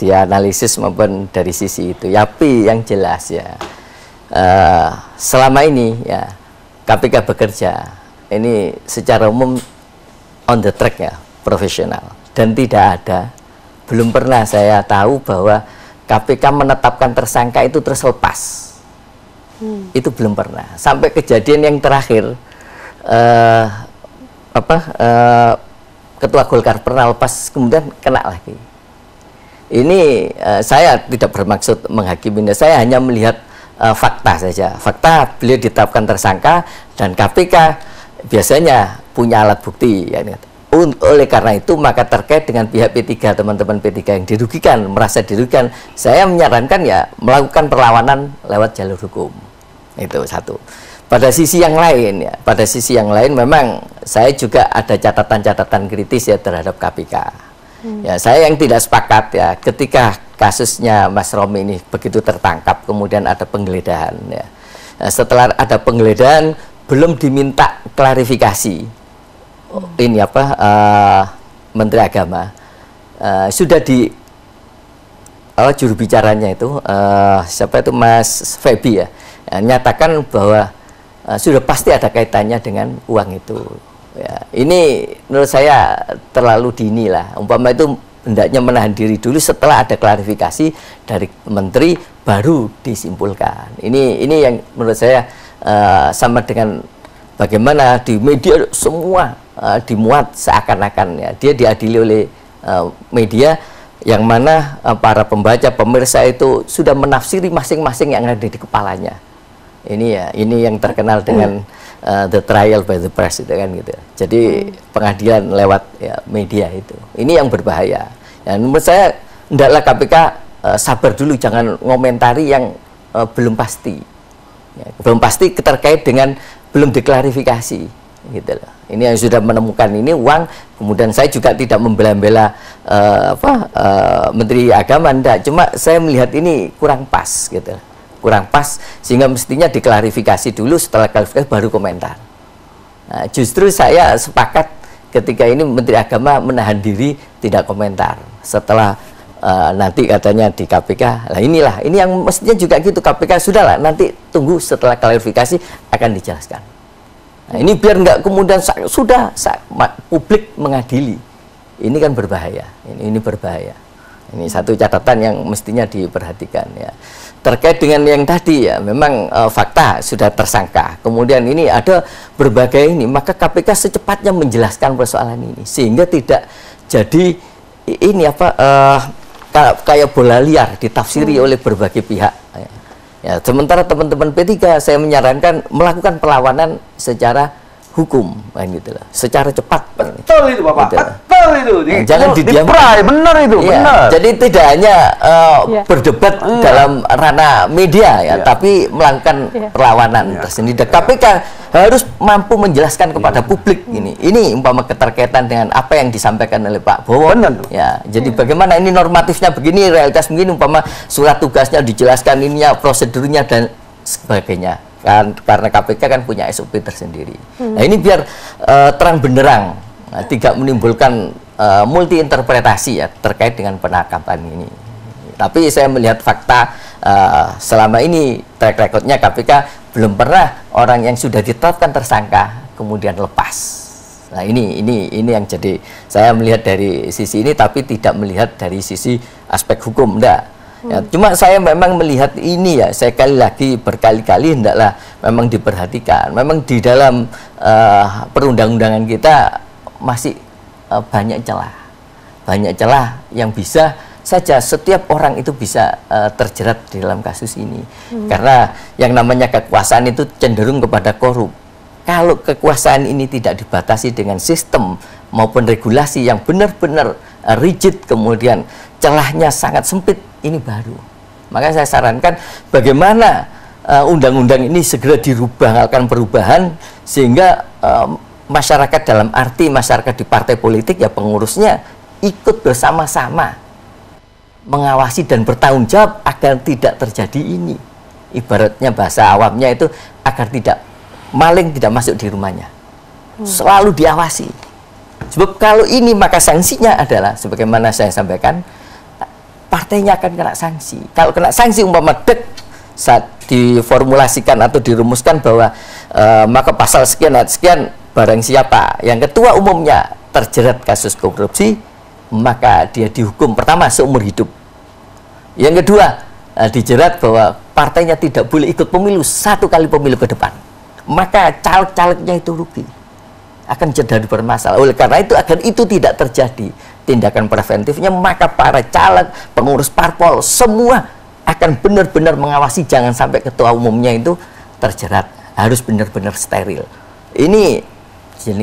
dianalisis maupun dari sisi itu. Tapi yang jelas ya, selama ini ya KPK bekerja ini secara umum on the track ya, profesional, dan belum pernah saya tahu bahwa KPK menetapkan tersangka itu terus lepas. Itu belum pernah. Sampai kejadian yang terakhir Ketua Golkar pernah lepas kemudian kena lagi. Ini saya tidak bermaksud menghakimi, saya hanya melihat fakta saja. Fakta beliau ditetapkan tersangka dan KPK biasanya punya alat bukti ya. Oleh karena itu maka terkait dengan pihak P3, teman-teman P3 yang dirugikan, merasa dirugikan, saya menyarankan ya melakukan perlawanan lewat jalur hukum. Itu satu. pada sisi yang lain ya, pada sisi yang lain memang saya juga ada catatan-catatan kritis ya terhadap KPK. Ya, saya yang tidak sepakat ya ketika kasusnya Mas Romi ini begitu tertangkap kemudian ada penggeledahan ya. Nah, setelah ada penggeledahan belum diminta klarifikasi ini apa Menteri Agama sudah di juru bicaranya itu siapa itu Mas Febi ya, nyatakan bahwa sudah pasti ada kaitannya dengan uang itu ya. Ini menurut saya terlalu dini lah, umpama itu hendaknya menahan diri dulu setelah ada klarifikasi dari menteri baru disimpulkan. Ini yang menurut saya sama dengan bagaimana di media semua dimuat seakan-akan ya dia diadili oleh media yang mana para pembaca pemirsa itu sudah menafsiri masing-masing yang ada di kepalanya. Ini yang terkenal dengan the trial by the press itu kan gitu. Jadi pengadilan lewat ya, media itu. Ini yang berbahaya. Dan menurut saya hendaklah KPK sabar dulu, jangan ngomentari yang belum pasti. Ya, belum pasti terkait dengan belum diklarifikasi gitu loh. Ini yang sudah menemukan ini uang, kemudian saya juga tidak membela-bela Menteri Agama, enggak, cuma saya melihat ini kurang pas gitu. Kurang pas sehingga mestinya diklarifikasi dulu, setelah klarifikasi baru komentar. Nah, justru saya sepakat ketika ini Menteri Agama menahan diri tidak komentar setelah nanti katanya di KPK. Nah ini yang mestinya juga gitu, KPK sudahlah nanti tunggu setelah klarifikasi akan dijelaskan. Nah, ini biar nggak kemudian publik mengadili. Ini kan berbahaya. Ini berbahaya. Ini satu catatan yang mestinya diperhatikan ya. Terkait dengan yang tadi ya, memang fakta sudah tersangka. Kemudian ini ada berbagai ini, maka KPK secepatnya menjelaskan persoalan ini sehingga tidak jadi ini kayak bola liar ditafsiri oleh berbagai pihak. Ya, sementara teman-teman P3 saya menyarankan melakukan perlawanan secara hukum, gitu lah, secara cepat. Betul itu Bapak, gitu. Betul itu. Jangan didiamkan. Benar itu, ya, benar. Jadi tidak hanya berdebat dalam ranah media ya, tapi melakukan perlawanan tersendiri. KPK harus mampu menjelaskan kepada publik ini. Ini umpama keterkaitan dengan apa yang disampaikan oleh Pak Bowo. Benar. Ya, jadi bagaimana ini normatifnya begini, realitas begini, umpama surat tugasnya dijelaskan ininya, prosedurnya dan sebagainya. Kan karena KPK kan punya SOP tersendiri. Nah ini biar terang benderang, tidak menimbulkan multi interpretasi ya terkait dengan penangkapan ini. Tapi saya melihat fakta selama ini track recordnya KPK belum pernah orang yang sudah ditetapkan tersangka kemudian lepas. Nah ini yang jadi saya melihat dari sisi ini, tapi tidak melihat dari sisi aspek hukum, enggak. Ya, cuma saya memang melihat ini ya, saya berkali-kali hendaklah memang diperhatikan. Memang di dalam perundang-undangan kita masih banyak celah yang bisa saja setiap orang itu bisa terjerat di dalam kasus ini. Karena yang namanya kekuasaan itu cenderung kepada korup. Kalau kekuasaan ini tidak dibatasi dengan sistem maupun regulasi yang benar-benar rigid, kemudian celahnya sangat sempit, ini baru. Maka saya sarankan bagaimana undang-undang ini segera dirubah, akan perubahan sehingga masyarakat dalam arti masyarakat di partai politik ya pengurusnya ikut bersama-sama mengawasi dan bertanggung jawab agar tidak terjadi ini. Ibaratnya bahasa awamnya itu agar tidak maling tidak masuk di rumahnya. Selalu diawasi. Sebab kalau ini maka sanksinya adalah sebagaimana saya sampaikan, partainya akan kena sanksi. Kalau kena sanksi umpama saat diformulasikan atau dirumuskan bahwa maka pasal sekian ayat sekian barang siapa yang ketua umumnya terjerat kasus korupsi, maka dia dihukum pertama seumur hidup. Yang kedua, dijerat bahwa partainya tidak boleh ikut pemilu 1 kali pemilu ke depan. Maka caleg-calegnya itu rugi, akan jadi bermasalah. Oleh karena itu agar itu tidak terjadi tindakan preventifnya, maka para caleg, pengurus parpol semua akan benar-benar mengawasi jangan sampai ketua umumnya itu terjerat, harus benar-benar steril. Ini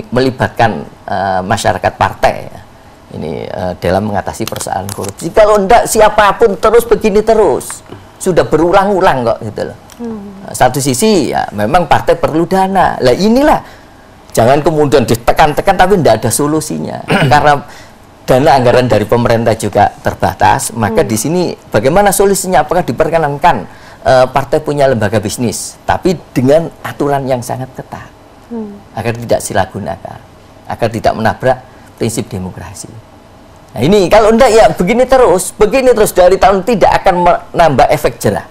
melibatkan masyarakat partai ya. Ini dalam mengatasi persoalan korupsi. Kalau enggak siapapun terus begini terus, sudah berulang-ulang kok gitu loh. Satu sisi ya memang partai perlu dana. Lah inilah jangan kemudian ditekan-tekan tapi tidak ada solusinya. Karena dana anggaran dari pemerintah juga terbatas, maka di sini bagaimana solusinya? Apakah diperkenankan partai punya lembaga bisnis tapi dengan aturan yang sangat ketat agar tidak silahgunakan, agar tidak menabrak prinsip demokrasi. Nah ini kalau enggak ya begini terus dari tahun tidak akan menambah efek jerah.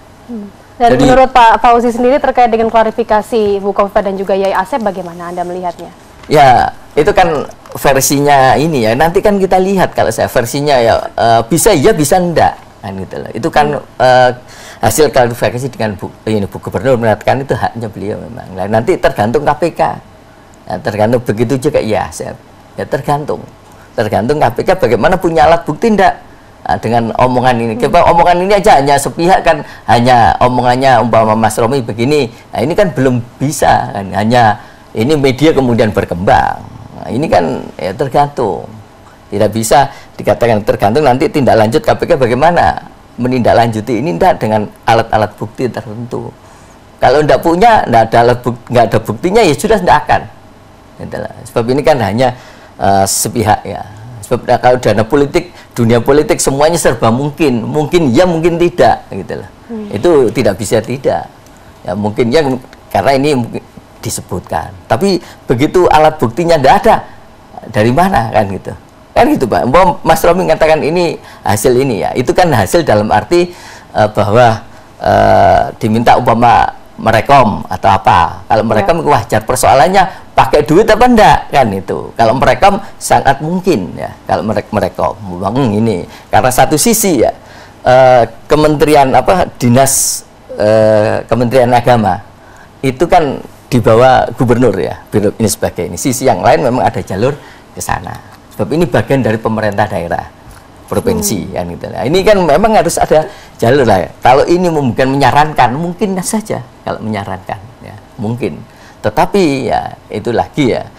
Dan jadi, menurut Pak Fauzi sendiri terkait dengan klarifikasi Bu Kofifa dan juga Yai Asep, bagaimana Anda melihatnya? Ya itu kan versinya ini ya, nanti kan kita lihat kalau saya versinya ya bisa iya bisa enggak kan gitu loh. Itu kan hasil klarifikasi dengan Bu Gubernur mengatakan itu haknya beliau memang. Nah, nanti tergantung KPK. Nah, tergantung begitu juga ya Asep. Ya tergantung KPK bagaimana punya alat bukti enggak. Nah, dengan omongan ini, omongan ini aja hanya sepihak kan, hanya omongannya umpama Mas Romi begini. Nah ini kan belum bisa kan, hanya ini media kemudian berkembang. Nah, ini kan ya tergantung, tidak bisa dikatakan tergantung nanti tindak lanjut KPK bagaimana menindaklanjuti ini enggak dengan alat-alat bukti tertentu. Kalau enggak punya, enggak ada buktinya ya sudah enggak akan. Sebab ini kan hanya sepihak ya. Sebab kalau dana politik, dunia politik semuanya serba mungkin ya mungkin tidak gitu loh. Itu tidak bisa tidak ya, mungkin ya karena ini disebutkan tapi begitu alat buktinya tidak ada dari mana kan gitu Pak. Mas Romi mengatakan ini hasil ini ya, itu kan hasil dalam arti bahwa diminta umpama merekom atau apa. Kalau merekom wajar, persoalannya pakai duit apa enggak kan itu. Kalau merekom sangat mungkin ya kalau merekom ini karena satu sisi ya Kementerian Dinas Kementerian Agama itu kan di bawah gubernur ya, ini sebagai ini. Sisi yang lain memang ada jalur ke sana. Sebab ini bagian dari pemerintah daerah provinsi kan gitu. Nah, ini kan memang harus ada jalur lah ya. Kalau ini bukan menyarankan, mungkin saja kalau menyarankan ya, mungkin. Tetapi ya itu lagi ya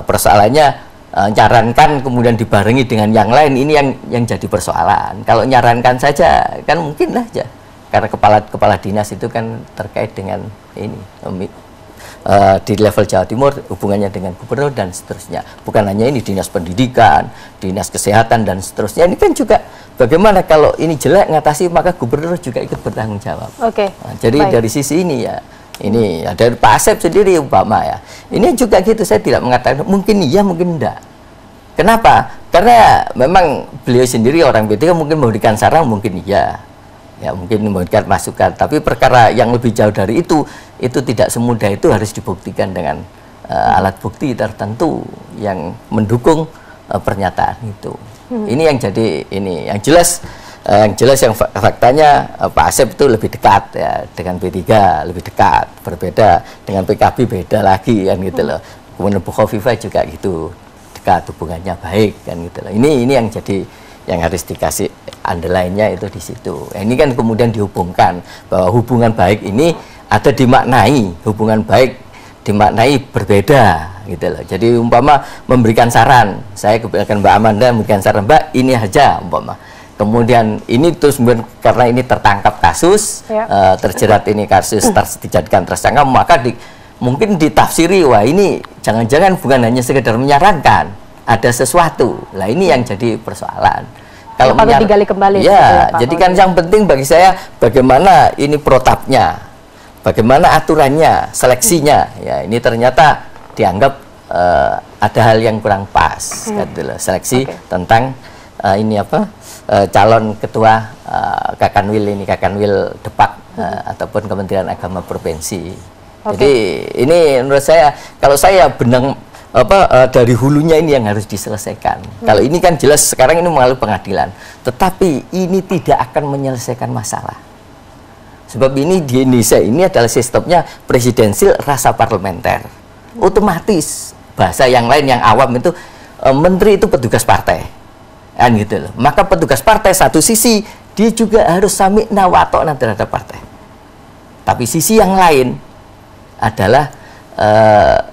persoalannya nyarankan kemudian dibarengi dengan yang lain, ini yang jadi persoalan. Kalau nyarankan saja kan mungkin aja. Karena kepala dinas itu kan terkait dengan ini di level Jawa Timur hubungannya dengan gubernur dan seterusnya. Bukan hanya ini, dinas pendidikan, dinas kesehatan dan seterusnya. Ini kan juga bagaimana kalau ini jelek ngatasi, maka gubernur juga ikut bertanggung jawab. Nah, jadi dari sisi ini ya, ini ya, dari Pak Asep sendiri umpama ya, ini juga gitu, saya tidak mengatakan mungkin iya mungkin enggak. Kenapa? Karena memang beliau sendiri orang P3 mungkin memberikan saran, mungkin iya ya, mungkin memberikan masukan, tapi perkara yang lebih jauh dari itu tidak semudah itu, harus dibuktikan dengan alat bukti tertentu yang mendukung pernyataan itu. Ini yang jadi ini yang jelas yang faktanya Pak Asep itu lebih dekat ya dengan P3, lebih dekat, berbeda dengan PKB beda lagi kan gitu loh. Kemudian Bu Kofifa juga gitu, dekat, hubungannya baik kan gitu loh. Ini yang jadi yang harus dikasih underline-nya itu di situ. Ini kan kemudian dihubungkan bahwa hubungan baik ini ada dimaknai, hubungan baik dimaknai berbeda gitu loh. Jadi umpama memberikan saran, saya kebijakan Mbak Amanda memberikan saran, Mbak ini aja umpama. Kemudian ini terus karena ini tertangkap kasus, terjerat ini kasus dijadikan tersangka, maka mungkin ditafsiri wah ini jangan-jangan bukan hanya sekedar menyarankan, ada sesuatu. Lah ini yang jadi persoalan. Kalau patut digali kembali. Ya, jadi kan yang penting bagi saya bagaimana ini protapnya, bagaimana aturannya, seleksinya. Ya, ini ternyata dianggap ada hal yang kurang pas, gitu loh. Seleksi tentang ini calon ketua Kakanwil Depak ataupun Kementerian Agama Provinsi. Jadi ini menurut saya, kalau saya benang dari hulunya ini yang harus diselesaikan. Kalau ini kan jelas sekarang ini melalui pengadilan, tetapi ini tidak akan menyelesaikan masalah. Sebab ini di Indonesia ini adalah sistemnya presidensil rasa parlementer. Otomatis bahasa yang lain yang awam itu menteri itu petugas partai, kan gitu loh. Maka petugas partai satu sisi dia juga harus sami'na wa ta'na terhadap partai. Tapi sisi yang lain adalah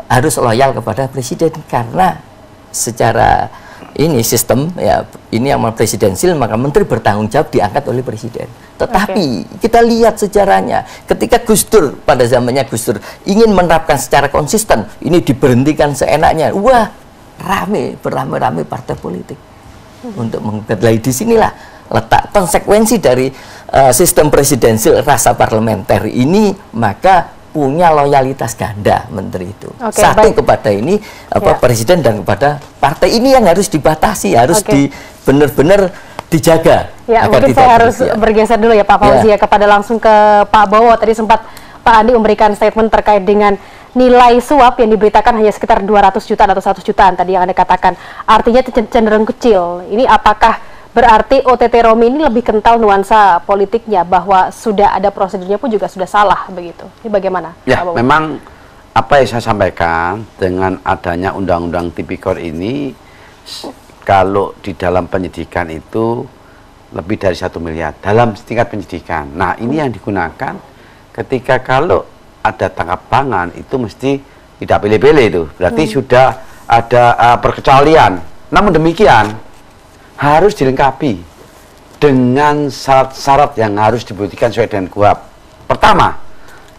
harus loyal kepada presiden, karena secara ini sistem ya, ini amanat presidensil, maka menteri bertanggung jawab diangkat oleh presiden. Tetapi kita lihat sejarahnya, ketika Gus Dur pada zamannya Gus Dur ingin menerapkan secara konsisten, ini diberhentikan seenaknya. Wah, beramai-ramai partai politik untuk menggugat. Di sinilah letak konsekuensi dari sistem presidensil rasa parlementer ini, maka punya loyalitas ganda menteri itu. Satu kepada ini presiden dan kepada partai, ini yang harus dibatasi, harus benar-benar dijaga. Ya, mungkin saya harus bergeser dulu ya Pak Fauzi ya, kepada langsung ke Pak Bowo. Tadi sempat Pak Andi memberikan statement terkait dengan nilai suap yang diberitakan hanya sekitar 200 jutaan atau 100 jutaan tadi yang Anda katakan. Artinya cenderung kecil. Ini apakah berarti OTT Romi ini lebih kental nuansa politiknya, bahwa sudah ada prosedurnya pun juga sudah salah begitu? Ini bagaimana? Ya, memang apa yang saya sampaikan dengan adanya Undang-Undang Tipikor ini, kalau di dalam penyidikan itu lebih dari 1 miliar dalam tingkat penyidikan. Nah, ini yang digunakan ketika kalau ada tangkap tangan itu mesti tidak pilih-pilih itu. Berarti sudah ada perkecualian. Namun demikian harus dilengkapi dengan syarat-syarat yang harus dibuktikan sesuai dengan KUHP. Pertama,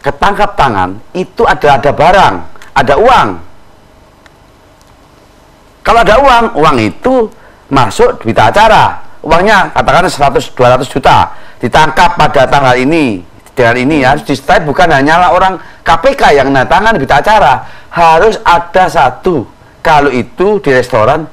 ketangkap tangan itu ada barang, ada uang. Kalau ada uang itu masuk berita acara. Uangnya katakanlah 100-200 juta. Ditangkap pada tanggal ini, dengan ini harus di-state, bukan hanyalah orang KPK yang menandatangani berita acara. Harus ada satu. Kalau itu di restoran,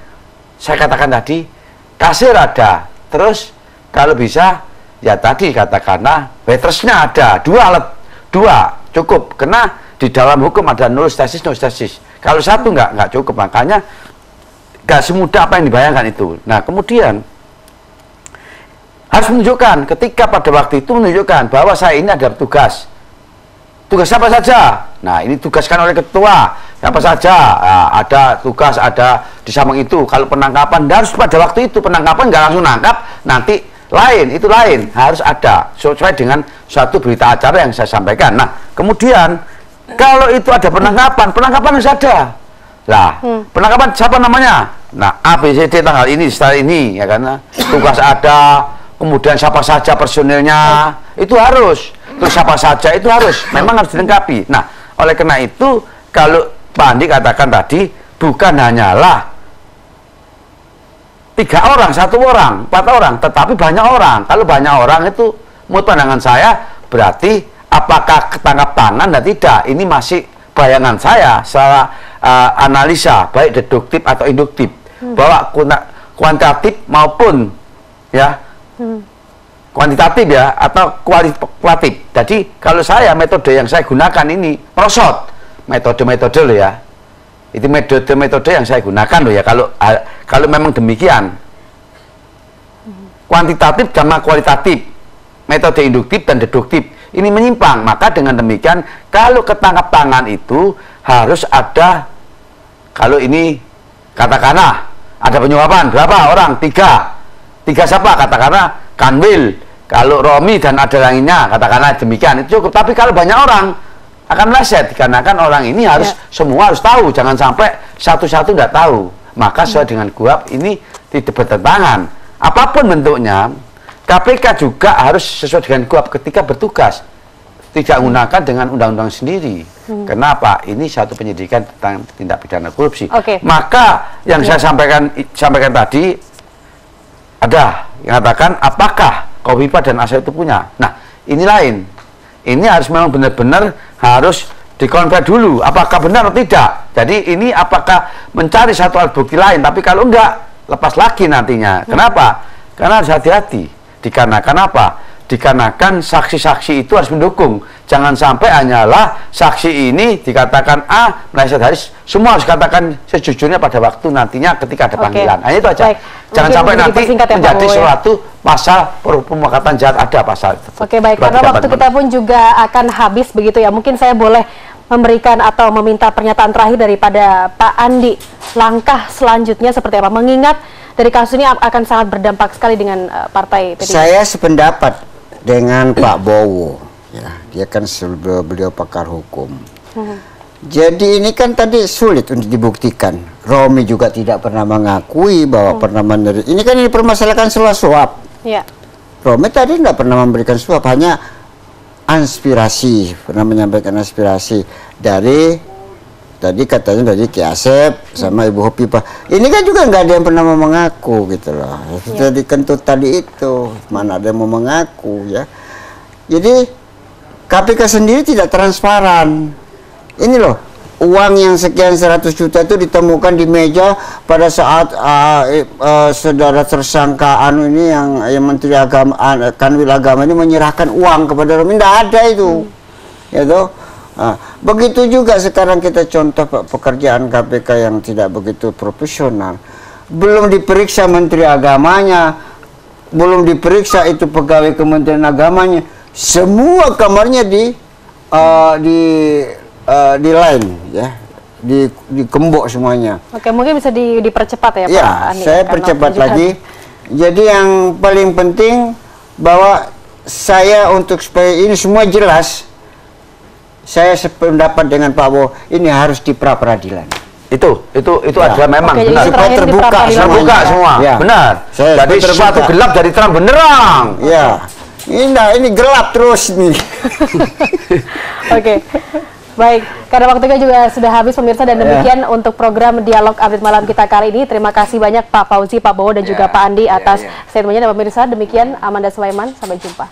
saya katakan tadi, kasir ada, terus kalau bisa ya tadi katakanlah waitersnya ada, 2 alat, 2 cukup, karena di dalam hukum ada nullus tesis, kalau 1 nggak cukup, makanya nggak semudah apa yang dibayangkan itu. Nah, kemudian harus menunjukkan, ketika pada waktu itu menunjukkan bahwa saya ini ada tugas siapa saja. Nah, ini tugaskan oleh ketua siapa saja. Nah, ada tugas, ada di samping itu. Kalau penangkapan harus pada waktu itu, penangkapan nggak langsung nangkap, nanti itu lain harus ada sesuai dengan suatu berita acara yang saya sampaikan. Nah, kemudian kalau itu ada penangkapan harus ada. Lah, penangkapan siapa namanya? Nah, ABCD tanggal ini, setelah ini, ya karena tugas ada, kemudian siapa saja personilnya, itu harus. Terus siapa saja itu harus, memang harus dilengkapi. Nah, oleh karena itu, kalau Pak Andi katakan tadi, bukan hanyalah 3 orang, 1 orang, 4 orang, tetapi banyak orang. Kalau banyak orang itu, menurut pandangan saya, berarti apakah ketangkap tangan dan tidak? Ini masih bayangan saya, secara analisa, baik deduktif atau induktif, bahwa kuantitatif maupun ya kuantitatif ya, atau kualitatif. Jadi kalau saya, metode yang saya gunakan ini prosot, metode loh ya, itu metode yang saya gunakan loh ya. Kalau memang demikian, kuantitatif sama kualitatif, metode induktif dan deduktif ini menyimpang, maka dengan demikian kalau ketangkap tangan itu harus ada, kalau ini katakanlah ada penyuapan berapa orang, 3 siapa, katakanlah Kanwil, kalau Romi dan ada lainnya, katakanlah demikian, itu cukup. Tapi kalau banyak orang akan meleset, dikarenakan orang ini harus semua harus tahu, jangan sampai satu-satu nggak tahu. Maka sesuai dengan KUHP ini tidak bertentangan. Apapun bentuknya, KPK juga harus sesuai dengan KUHP ketika bertugas, tidak menggunakan dengan undang-undang sendiri. Kenapa? Ini satu penyidikan tentang tindak pidana korupsi. Maka yang saya sampaikan tadi, ada yang katakan apakah Kofifa dan Asep itu punya. Nah, ini lain. Ini harus memang benar-benar harus dikonfirmasi dulu apakah benar atau tidak. Jadi ini apakah mencari satu alat bukti lain, tapi kalau enggak, lepas lagi nantinya. Kenapa? Karena harus hati-hati. Dikarenakan apa? Dikarenakan saksi-saksi itu harus mendukung. Jangan sampai hanyalah saksi ini dikatakan A, meleset Haris, semua harus katakan sejujurnya pada waktu nantinya ketika ada panggilan. Hanya itu aja. Jangan sampai nanti menjadi suatu pasal pemuakatan jahat, ada pasal. Baik, karena waktu kita pun juga akan habis begitu ya. Mungkin saya boleh memberikan atau meminta pernyataan terakhir daripada Pak Andi. Langkah selanjutnya seperti apa? Mengingat dari kasus ini akan sangat berdampak sekali dengan partai P3. Saya sependapat dengan Pak Bowo. Ya, dia kan beliau pakar hukum. Jadi ini kan tadi sulit untuk dibuktikan. Romi juga tidak pernah mengakui bahwa pernah menerima. Ini kan dipermasalahkan soal suap. Ya. Romi tadi tidak pernah memberikan suap, hanya aspirasi, pernah menyampaikan aspirasi dari tadi katanya dari Ki Asep sama Ibu Hopipa. Ini kan juga nggak ada yang pernah mau mengaku gitu loh. Jadi kentut tadi itu mana ada yang mau mengaku ya. Jadi KPK sendiri tidak transparan. Ini loh, uang yang sekian 100 juta itu ditemukan di meja pada saat saudara tersangka ini yang Menteri Agama Kanwil Agama ini menyerahkan uang kepada Romi. Tidak ada itu, ya toh. Begitu juga sekarang kita contoh pekerjaan KPK yang tidak begitu profesional. Belum diperiksa Menteri Agamanya, belum diperiksa itu pegawai Kementerian Agamanya. Semua kamarnya di line ya, dikembok semuanya. Oke, mungkin bisa dipercepat ya, Pak Andi. Saya percepat lagi. Jadi yang paling penting bahwa saya untuk supaya ini semua jelas, saya sependapat dengan Pak Bo, ini harus di pra peradilan. Itu adalah memang Oke, benar. supaya Terbuka semua. Ya. Benar. Jadi sesuatu gelap jadi terang benerang. Ya. Ini gelap terus nih. Oke. Baik, karena waktunya juga sudah habis pemirsa, dan demikian untuk program Dialog Update Malam kita kali ini. Terima kasih banyak Pak Fauzi, Pak Bowo, dan juga Pak Andi atas statementnya. Dan pemirsa, demikian Amanda Sulaiman, sampai jumpa.